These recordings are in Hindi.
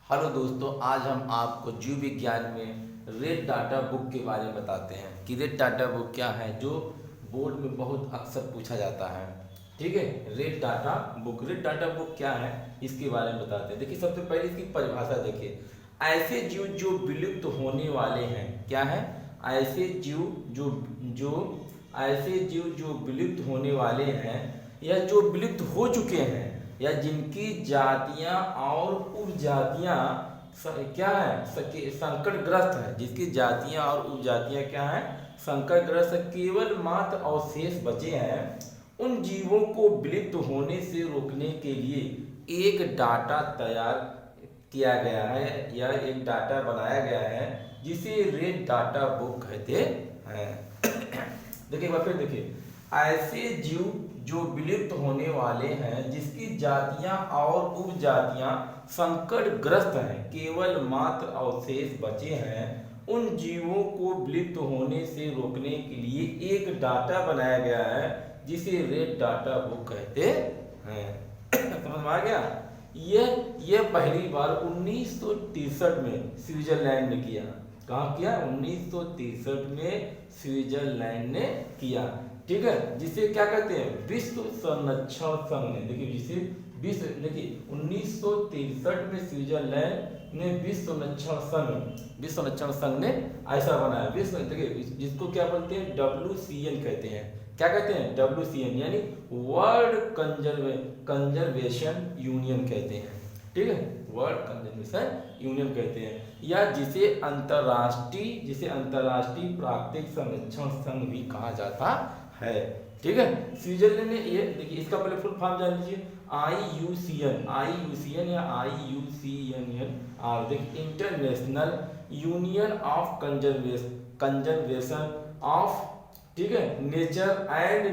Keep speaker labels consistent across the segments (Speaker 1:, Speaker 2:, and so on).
Speaker 1: हेलो दोस्तों, आज हम आपको जीव विज्ञान में रेड डाटा बुक के बारे में बताते हैं कि रेड डाटा बुक क्या है, जो बोर्ड में बहुत अक्सर पूछा जाता है। ठीक है, रेड डाटा बुक क्या है इसके बारे में बताते हैं। देखिए, सबसे पहले इसकी परिभाषा देखिए। ऐसे जीव जो विलुप्त होने वाले हैं, क्या है? ऐसे जीव जो जो ऐसे जीव जो विलुप्त होने वाले हैं या जो विलुप्त हो चुके हैं या जिनकी जातियां और उपजातियां क्या है, संकटग्रस्त है, जिसकी जातियां और उपजातियां क्या है, संकटग्रस्त, केवल मात्र अवशेष बचे हैं। उन जीवों को विलुप्त होने से रोकने के लिए एक डाटा तैयार किया गया है या एक डाटा बनाया गया है, जिसे रेड डाटा बुक कहते हैं। देखिए, फिर देखिए, ऐसे जीव जो विलुप्त होने वाले हैं, जिसकी जातियां और उपजातियां संकटग्रस्त हैं, केवल मात्र अवशेष बचे हैं, उन जीवों को विलुप्त होने से रोकने के लिए एक डाटा बनाया गया है, जिसे रेड डाटा बुक कहते हैं। समझ में आ गया? यह पहली बार 1963 में स्विट्जरलैंड ने किया। कहाँ किया? 1963 में स्विट्जरलैंड ने किया। ठीक है, जिसे क्या कहते हैं, विश्व संरक्षण संघ ने। देखिए, जिसे विश्व, देखिए 1963 में स्विट्जरलैंड ने विश्व संरक्षण संघ ने ऐसा बनाया। विश्व, देखिए जिसको क्या बोलते हैं, WCN कहते हैं। क्या कहते हैं? WCN यानी वर्ल्ड कंजर्वेशन यूनियन कहते हैं। ठीक है, वर्ल्ड कंजर्वेशन यूनियन कहते हैं, या जिसे अंतर्राष्ट्रीय प्राकृतिक संरक्षण संघ भी कहा जाता है। ठीक है, स्विट्जरलैंड ने ये, देखिए इसका पहले फुल फॉर्म जान लीजिए। IUCN या IUCN और देखिए international union of conservation of, ठीक है, नेचर एंड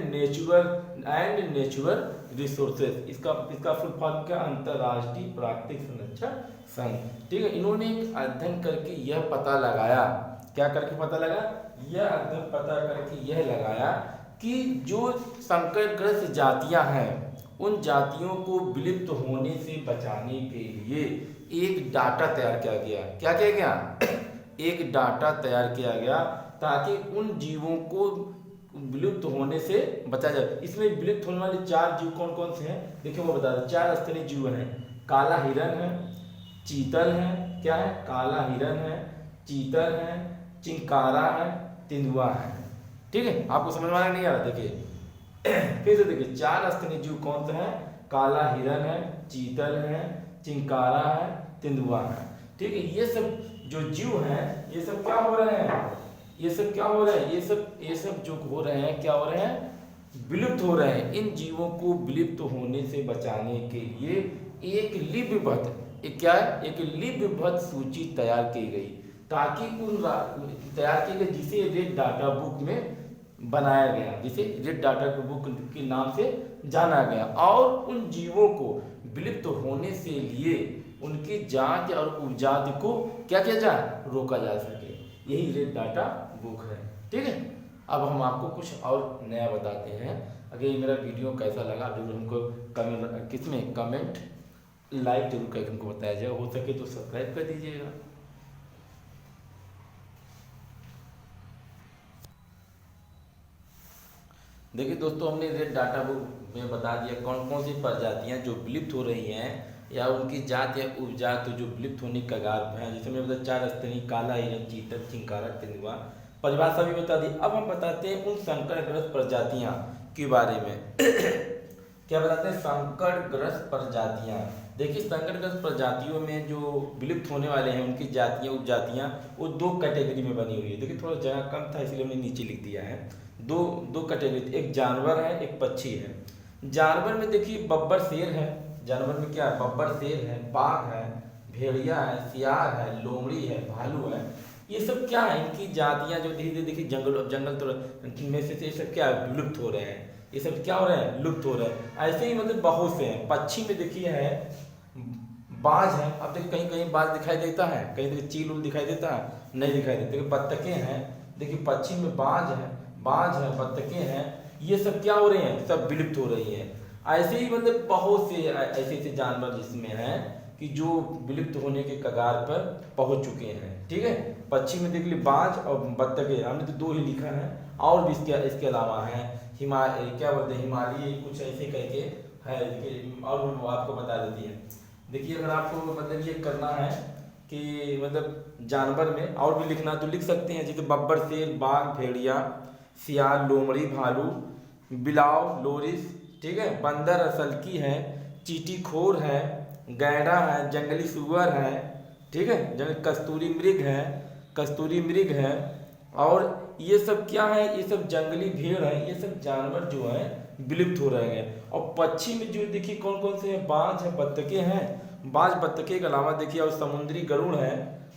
Speaker 1: नेचुरल रिसोर्सेज। इसका फुल फॉर्म क्या? अंतर्राष्ट्रीय प्राकृतिक संरक्षण संघ। ठीक है, इन्होंने एक अध्ययन करके यह पता लगाया, क्या करके पता लगा? यह अध्ययन पता करके यह लगाया कि जो संकटग्रस्त जातियां हैं, उन जातियों को विलुप्त होने से बचाने के लिए एक डाटा तैयार किया गया। क्या किया गया? एक डाटा तैयार किया गया, ताकि उन जीवों को विलुप्त होने से बचा जाए। इसमें विलुप्त होने वाले 4 जीव कौन कौन से हैं, देखिए वो बता दें। 4 स्तनीय जीव हैं। काला हिरन है, चीतल है, क्या है, काला हिरन है, चीतल है, चिंकारा है, तेंदुआ है। ठीक है, आपको समझ में आ रहा नहीं आ रहा? देखिए फिर से देखिए, 4 स्तनीय जीव कौन से हैं? काला हिरन है, चीतल है, चिंकारा है, तेंदुआ है। ठीक है, ये सब जो जीव हैं, ये सब क्या हो रहे हैं, ये सब जो हो रहे हैं, क्या हो रहे हैं, विलुप्त हो रहे हैं। इन जीवों को विलुप्त होने से बचाने के लिए एक लिपिबद्ध सूची तैयार की गई, ताकि तैयार की गई, जिसे रेड डाटा बुक में बनाया गया, जिसे रेड डाटा बुक के नाम से जाना गया, और उन जीवों को विलुप्त होने से लिए उनकी जाति और उपजाति को क्या किया जाए, रोका जा सके। यही रेड डाटा बुक है। ठीक है, अब हम आपको कुछ और नया बताते हैं। अगर ये मेरा वीडियो कैसा लगा, जरूर हमको कमेंट लाइक जरूर करके हमको बताया जाए। हो सके तो सब्सक्राइब कर दीजिएगा। देखिए दोस्तों, हमने रेड डाटा बुक में बता दिया कौन कौन सी प्रजातियां जो विलुप्त हो रही हैं, या उनकी जात या उपजात जो विलुप्त होने के कगार पर है। जैसे मैंने बताया 4 स्तनीय, काला हिरन, चीतल, चिंकारा, तेंदुआ, परिभाषा भी बता दी। अब हम बताते हैं उन संकटग्रस्त प्रजातियां के बारे में। क्या बताते हैं? संकटग्रस्त प्रजातियां। देखिए, संकटग्रस्त प्रजातियों में जो विलुप्त होने वाले हैं, उनकी जातियां उपजातियां, वो 2 कैटेगरी में बनी हुई है। देखिए, थोड़ा जगह कम था, इसलिए हमने नीचे लिख दिया है। दो कैटेगरी, एक जानवर है, एक पक्षी है। जानवर में देखिए बब्बर शेर है। जानवर में क्या है? बब्बर शेर है, बाघ है, भेड़िया है, सियार है, लोमड़ी है, भालू है। ये सब क्या है, इनकी जातियां जो धीरे धीरे देखिए जंगल तो में से ये सब क्या है, विलुप्त हो रहे हैं। ये सब क्या हो रहे हैं, लुप्त हो रहे हैं। ऐसे ही मतलब बहुत से हैं। पक्षी में देखिए है बाज है। अब देखिए कहीं कहीं बाज दिखाई देता है, कहीं देखिए चील उल दिखाई देता है, नहीं दिखाई देता। देखिए बत्तखें हैं, देखिए पक्षी में बाज है, बत्तखें हैं। ये सब क्या हो रहे हैं, सब विलुप्त हो रही हैं। ऐसे ही मतलब बहुत से ऐसे जानवर जिसमें हैं कि जो विलुप्त होने के कगार पर पहुंच चुके हैं। ठीक है, पक्षी में देख लीजिए बाज और बत्तखें, हमने तो 2 ही लिखा है, और भी इसके अलावा है क्या बोलते हैं, हिमालय कुछ ऐसे करके है, और भी आपको बता देती है। देखिए अगर आपको मतलब ये करना है कि मतलब जानवर में और भी लिखना तो लिख सकते हैं, जैसे बब्बर, शेर, बाघ, भेड़िया, सियाल, लोमड़ी, भालू, बिलाव, लोरिस, ठीक है, बंदर असलकी है, चींटीखोर है, गैंडा है, जंगली सुअर है, ठीक है, कस्तूरी मृग है, और ये सब क्या है, ये सब जंगली भेड़ है, ये सब जानवर जो है विलुप्त हो रहे हैं। और पक्षी में जो देखिए कौन कौन से हैं, बाज है, बत्तखें हैं, बाज बत्तखे के अलावा देखिए और समुद्री गरुड़ है,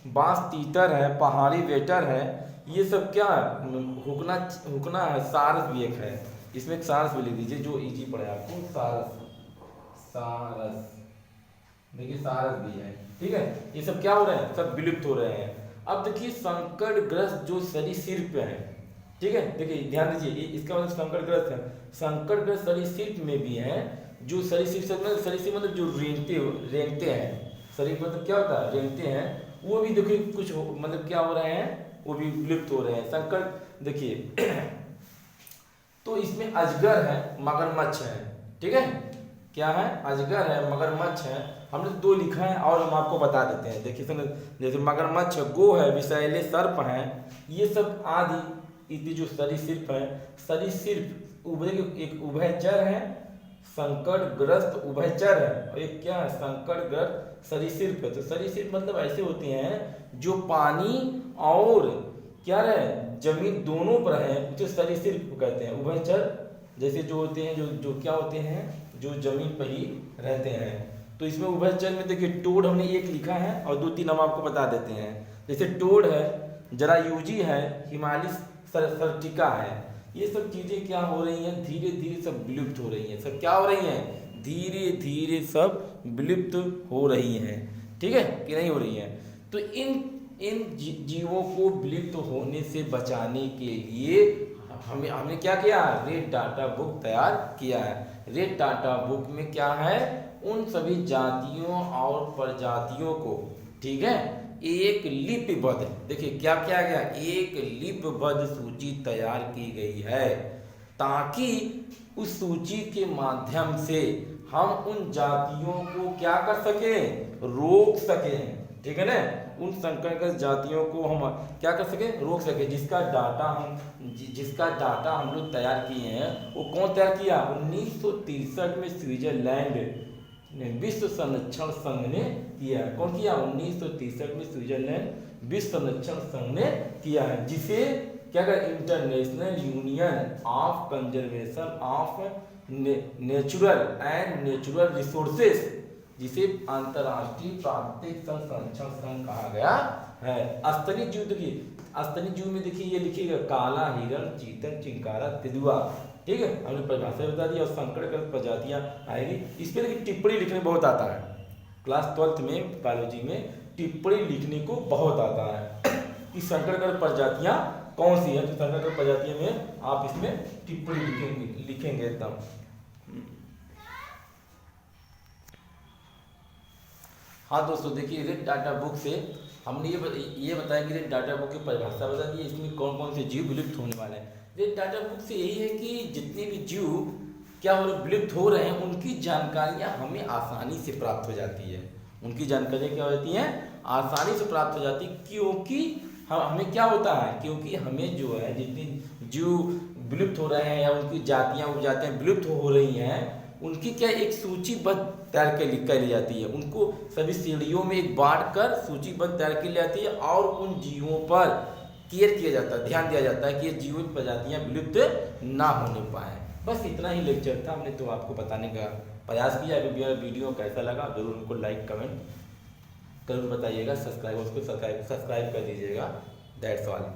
Speaker 1: बांस तीतर है, पहाड़ी वेटर है, ये सब क्या है, हुकना है, सारस भी एक है, इसमें एक सारस भी लिख दीजिए जो इजी पड़े आपको, सारस देखिए सारस भी है। ठीक है, ये सब क्या हो रहे हैं, सब विलुप्त हो रहे हैं। अब देखिए संकटग्रस्त जो सरीसृप है, ठीक है, देखिए ध्यान दीजिए, इसका मतलब संकटग्रस्त है, संकटग्रस्त सरीसृप में भी है, जो सरीसृप मतलब जो रेंगते हैं, सरीसृप मतलब क्या होता है, रेंगते हैं, वो भी देखिए कुछ मतलब क्या हो रहे हैं, वो भी विलुप्त हो रहे हैं। संकट देखिए तो इसमें अजगर है, मगरमच्छ है, ठीक है, क्या है, अजगर है, मगरमच्छ है, हमने 2 लिखा है और हम आपको बता देते हैं। देखिए जैसे मगरमच्छ, गो है, विषैले सर्प हैं, ये सब आदि इतने जो सरीसृप है, सरीसृप एक उभयचर है, संकटग्रस्त उभयचर है, और एक क्या है, संकटग्रस्त सरीसृप है। तो सरीसृप मतलब ऐसे होते हैं जो पानी और क्या रहे, जमीन दोनों पर है, उसे सरीसृप कहते हैं। उभयचर जैसे जो होते हैं, जो क्या होते हैं, जो जमीन पर ही रहते हैं। तो इसमें उभयचर में देखिए टोड हमने 1 लिखा है और 2-3 हम आपको बता देते हैं। जैसे टोड है, जरायूजी है, हिमालय सर्टिका है, ये सब चीजें क्या हो रही हैं, धीरे धीरे सब विलुप्त हो रही हैं। सब क्या हो रही हैं, धीरे धीरे सब विलुप्त हो रही हैं। ठीक है कि नहीं हो रही हैं। तो इन जीवों को विलुप्त होने से बचाने के लिए हमने क्या किया, रेड डाटा बुक तैयार किया है। रेड डाटा बुक में क्या है, उन सभी जातियों और प्रजातियों को, ठीक है, एक लिपिबद्ध, देखिए क्या किया गया, एक लिपिबद्ध सूची तैयार की गई है, ताकि उस सूची के माध्यम से हम उन जातियों को क्या कर सकें, रोक सकें। ठीक है ना, उन संकटग्रस्त जातियों को हम क्या कर सके, रोक सके। जिसका डाटा हम लोग तैयार किए हैं, वो कौन तैयार किया, 1963 में स्विट्जरलैंड विश्व संरक्षण संघ ने किया। कौन किया, 1963 में स्विट्जरलैंड विश्व संरक्षण संघ ने किया है, जिसे क्या कर, international union of conservation of natural and natural resources, जिसे अंतरराष्ट्रीय प्राकृतिक संरक्षण संघ कहा गया है। स्तनी जीव देखिए, स्तनी जीव में देखिए ये लिखिएगा, काला हिरण, चीतल, चिंकारा, तेंदुआ। ठीक है, हमने परिभाषा बता दी और संकटग्रस्त प्रजातियां आएगी। इस पर देखिए टिप्पणी लिखने बहुत आता है, क्लास 12th में बायोलॉजी में टिप्पणी लिखने को बहुत आता है कि संकटग्रस्त प्रजातियां कौन सी है। तो संकटग्रस्त प्रजातियों में आप इसमें टिप्पणी लिखेंगे एकदम। हाँ दोस्तों, देखिए रेड डाटा बुक से हमने ये बताया कि रेड डाटा बुक की परिभाषा बता दी, इसमें कौन कौन से जीव विलुप्त होने वाले हैं। रेड डाटा बुक से यही है कि जितने भी जीव क्या हो रहे, विलुप्त हो रहे हैं, उनकी जानकारियाँ हमें आसानी से प्राप्त हो जाती है। उनकी जानकारियाँ क्या होती हैं, आसानी से प्राप्त हो जाती, क्योंकि हमें क्या होता है, क्योंकि हमें जो है जितनी जीव विलुप्त हो रहे हैं या उनकी जातियाँ उपजातियाँ विलुप्त हो रही हैं, उनकी क्या एक सूचीबद्ध तैयार कर ली जाती है। उनको सभी श्रेणियों में एक बांट कर सूचीबद्ध तैयार की जाती है और उन जीवों पर केयर किया जाता है, ध्यान दिया जाता है कि ये जीव प्रजातियां विलुप्त ना होने पाए। बस इतना ही लेक्चर था, हमने तो आपको बताने का प्रयास किया। अगर वीडियो कैसा लगा जरूर उनको लाइक कमेंट जरूर बताइएगा, सब्सक्राइब कर दीजिएगा। That's all.